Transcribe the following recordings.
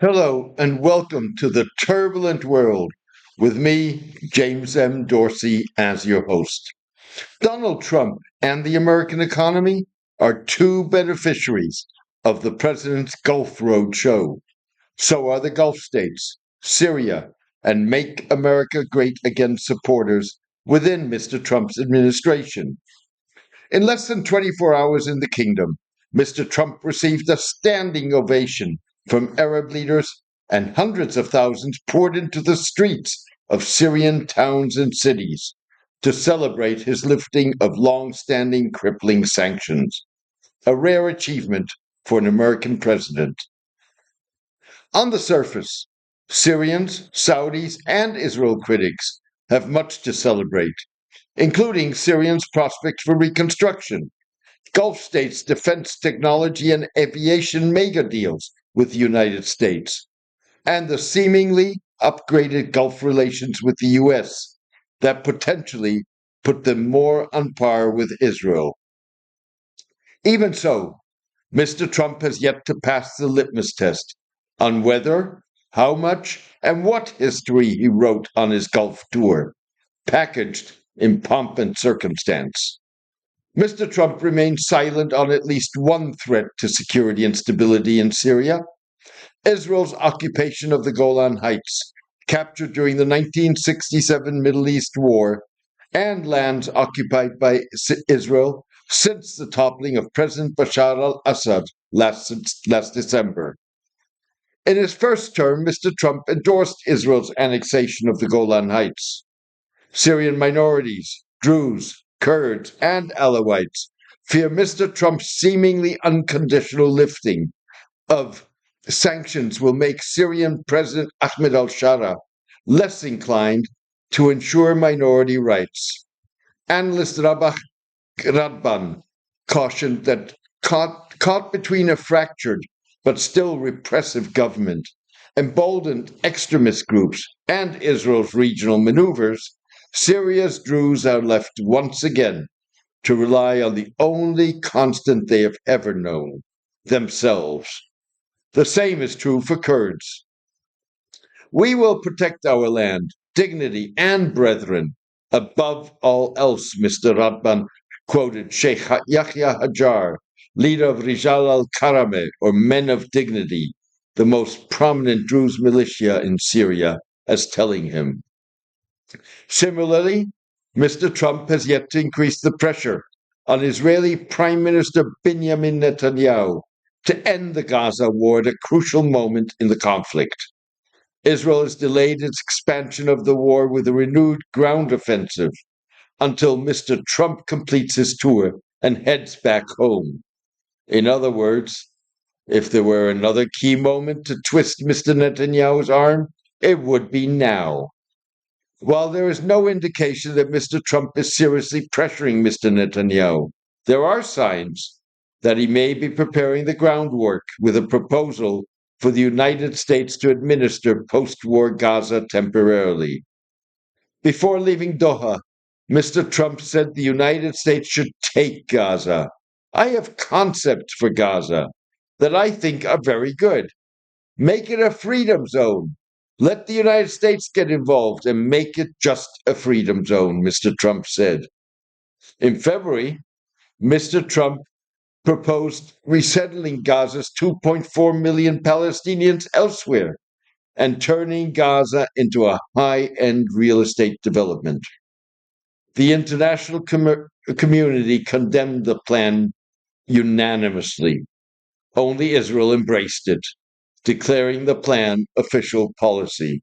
Hello and welcome to the turbulent world with me, James M. Dorsey, as your host. Donald Trump and the American economy are two beneficiaries of the president's Gulf Road show. So are the Gulf states, Syria, and Make America Great Again supporters within Mr. Trump's administration. In less than 24 hours in the kingdom, Mr. Trump received a standing ovation from Arab leaders, and hundreds of thousands poured into the streets of Syrian towns and cities to celebrate his lifting of long standing crippling sanctions, a rare achievement for an American president. On the surface, Syrians, Saudis, and Israel critics have much to celebrate, including Syrians' prospect for reconstruction, Gulf states' defense technology and aviation mega deals with the United States, and the seemingly upgraded Gulf relations with the US that potentially put them more on par with Israel. Even so, Mr. Trump has yet to pass the litmus test on whether, how much, and what history he wrote on his Gulf tour, packaged in pomp and circumstance. Mr. Trump remains silent on at least one threat to security and stability in Syria: Israel's occupation of the Golan Heights, captured during the 1967 Middle East War, and lands occupied by Israel since the toppling of President Bashar al Assad last December. In his first term, Mr. Trump endorsed Israel's annexation of the Golan Heights. Syrian minorities, Druze, Kurds, and Alawites fear Mr. Trump's seemingly unconditional lifting of sanctions will make Syrian President Ahmed al Shara less inclined to ensure minority rights. Analyst Rabah Radban cautioned that caught between a fractured but still repressive government, emboldened extremist groups, and Israel's regional maneuvers, Syria's Druze are left once again to rely on the only constant they have ever known: themselves. The same is true for Kurds. We will protect our land, dignity, and brethren above all else, Mr. Radban quoted Sheikh Yahya Hajar, leader of Rijal al Karame, or Men of Dignity, the most prominent Druze militia in Syria, as telling him. Similarly, Mr. Trump has yet to increase the pressure on Israeli Prime Minister Benjamin Netanyahu to end the Gaza war at a crucial moment in the conflict. Israel has delayed its expansion of the war with a renewed ground offensive until Mr. Trump completes his tour and heads back home. In other words, if there were another key moment to twist Mr. Netanyahu's arm, it would be now. While there is no indication that Mr. Trump is seriously pressuring Mr. Netanyahu, there are signs that he may be preparing the groundwork with a proposal for the United States to administer post war Gaza temporarily. Before leaving Doha, Mr. Trump said the United States should take Gaza. I have concepts for Gaza that I think are very good. Make it a freedom zone. Let the United States get involved and make it just a freedom zone, Mr. Trump said. In February, Mr. Trump proposed resettling Gaza's 2.4 million Palestinians elsewhere and turning Gaza into a high end real estate development. The international community condemned the plan unanimously. Only Israel embraced it, declaring the plan official policy.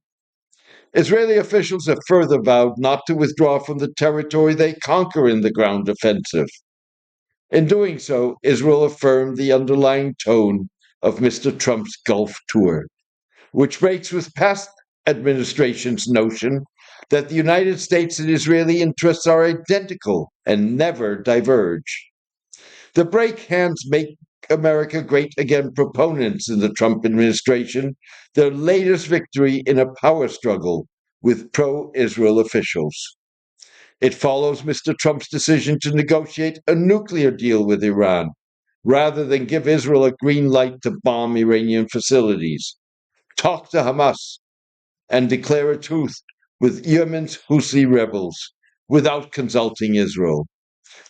Israeli officials have further vowed not to withdraw from the territory they conquer in the ground offensive. In doing so, Israel affirmed the underlying tone of Mr. Trump's Gulf tour, which breaks with past administrations' notion that the United States and Israeli interests are identical and never diverge. The break hands make America Great Again proponents in the Trump administration their latest victory in a power struggle with pro Israel officials. It follows Mr. Trump's decision to negotiate a nuclear deal with Iran rather than give Israel a green light to bomb Iranian facilities. talk to Hamas, and declare a truce with Yemen's Houthi rebels without consulting Israel,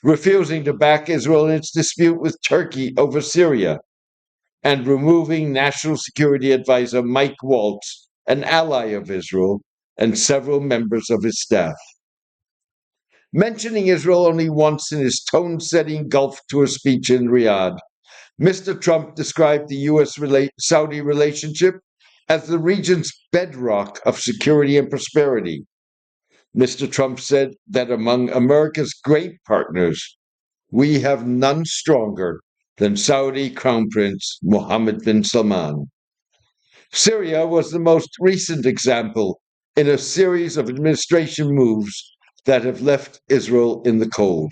refusing to back Israel in its dispute with Turkey over Syria, and removing National Security Advisor Mike Waltz, an ally of Israel, and several members of his staff. Mentioning Israel only once in his tone-setting Gulf tour speech in Riyadh, Mr. Trump described the U.S. Saudi relationship as the region's bedrock of security and prosperity. Mr. Trump said that among America's great partners, we have none stronger than Saudi Crown Prince Mohammed bin Salman. Syria was the most recent example in a series of administration moves that have left Israel in the cold.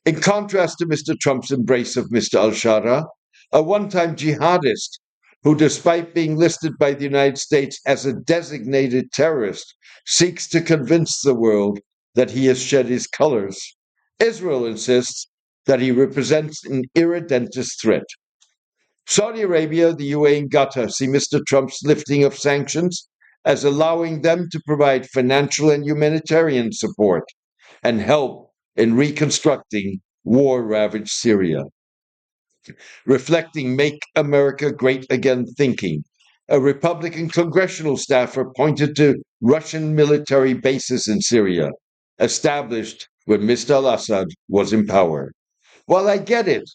In contrast to Mr. Trump's embrace of Mr. al Shara, a one time jihadist who, despite being listed by the United States as a designated terrorist, seeks to convince the world that he has shed his colors, Israel insists that he represents an irredentist threat. Saudi Arabia, the UAE, and Qatar see Mr. Trump's lifting of sanctions as allowing them to provide financial and humanitarian support and help in reconstructing war ravaged Syria. Reflecting Make America Great Again thinking, a Republican congressional staffer pointed to Russian military bases in Syria, established when Mr. al Assad was in power. While I get it,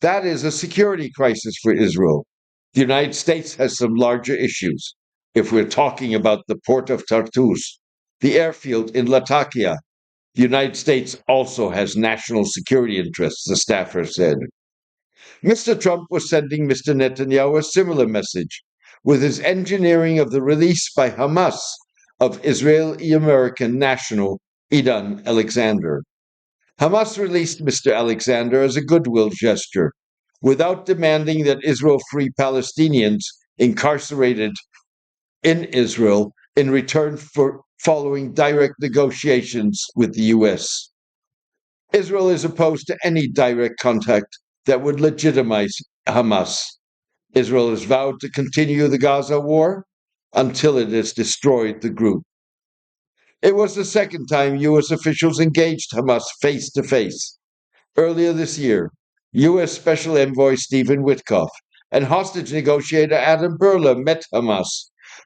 that is a security crisis for Israel. The United States has some larger issues. If we're talking about the port of Tartus, the airfield in Latakia, the United States also has national security interests, the staffer said. Mr. Trump was sending Mr. Netanyahu a similar message with his engineering of the release by Hamas of Israeli American national Idan Alexander. Hamas released Mr. Alexander as a goodwill gesture without demanding that Israel free Palestinians incarcerated in Israel in return for following direct negotiations with the U.S. Israel is opposed to any direct contact that would legitimize Hamas. Israel has vowed to continue the Gaza war until it has destroyed the group. It was the second time U.S. officials engaged Hamas face to face. Earlier this year, U.S. Special Envoy Stephen Witkoff and hostage negotiator Adam Berla met Hamas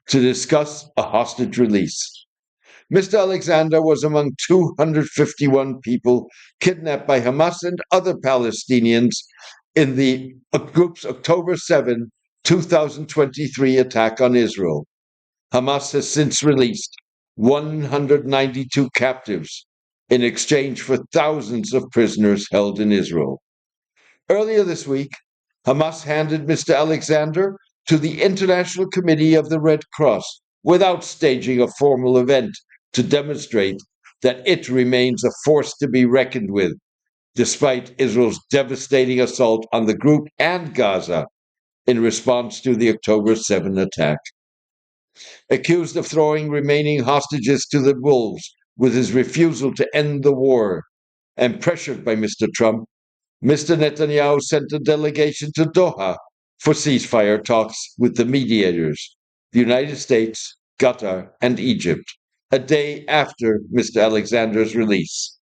to discuss a hostage release. Mr. Alexander was among 251 people kidnapped by Hamas and other Palestinians in the group's October 7, 2023 attack on Israel. Hamas has since released 192 captives in exchange for thousands of prisoners held in Israel. Earlier this week, Hamas handed Mr. Alexander to the International Committee of the Red Cross without staging a formal event to demonstrate that it remains a force to be reckoned with, despite Israel's devastating assault on the group and Gaza in response to the October 7 attack. Accused of throwing remaining hostages to the wolves with his refusal to end the war, and pressured by Mr. Trump, Mr. Netanyahu sent a delegation to Doha for ceasefire talks with the mediators, the United States, Qatar, and Egypt, a day after Mr. Alexander's release.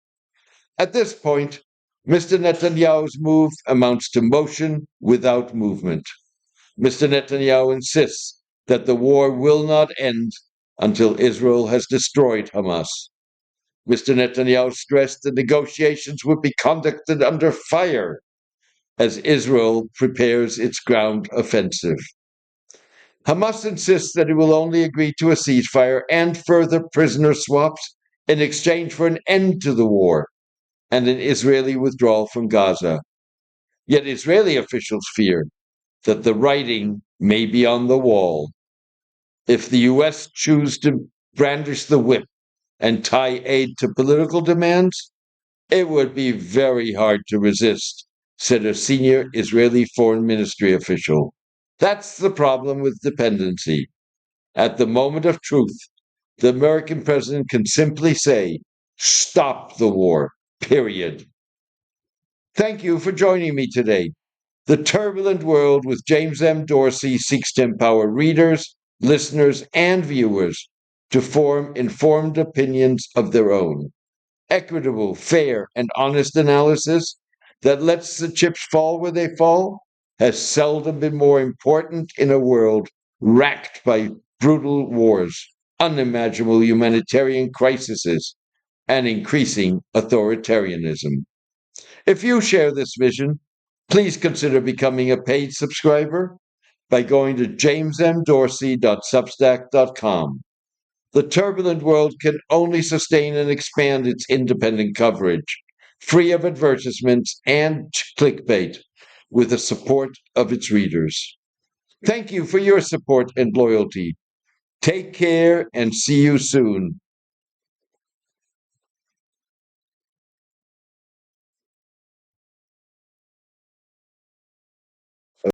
At this point, Mr. Netanyahu's move amounts to motion without movement. Mr. Netanyahu insists that the war will not end until Israel has destroyed Hamas. Mr. Netanyahu stressed that negotiations would be conducted under fire as Israel prepares its ground offensive. Hamas insists that it will only agree to a ceasefire and further prisoner swaps in exchange for an end to the war and an Israeli withdrawal from Gaza. Yet Israeli officials fear that the writing may be on the wall. If the U.S. choose to brandish the whip and tie aid to political demands, it would be very hard to resist, said a senior Israeli foreign ministry official. That's the problem with dependency. At the moment of truth, the American president can simply say, stop the war, period. Thank you for joining me today. The Turbulent World with James M. Dorsey seeks to empower readers, listeners, and viewers to form informed opinions of their own. Equitable, fair, and honest analysis that lets the chips fall where they fall has seldom been more important in a world racked by brutal wars, unimaginable humanitarian crises, and increasing authoritarianism. If you share this vision, please consider becoming a paid subscriber by going to jamesmdorsey.substack.com. The turbulent world can only sustain and expand its independent coverage, free of advertisements and clickbait, with the support of its readers. Thank you for your support and loyalty. Take care and see you soon.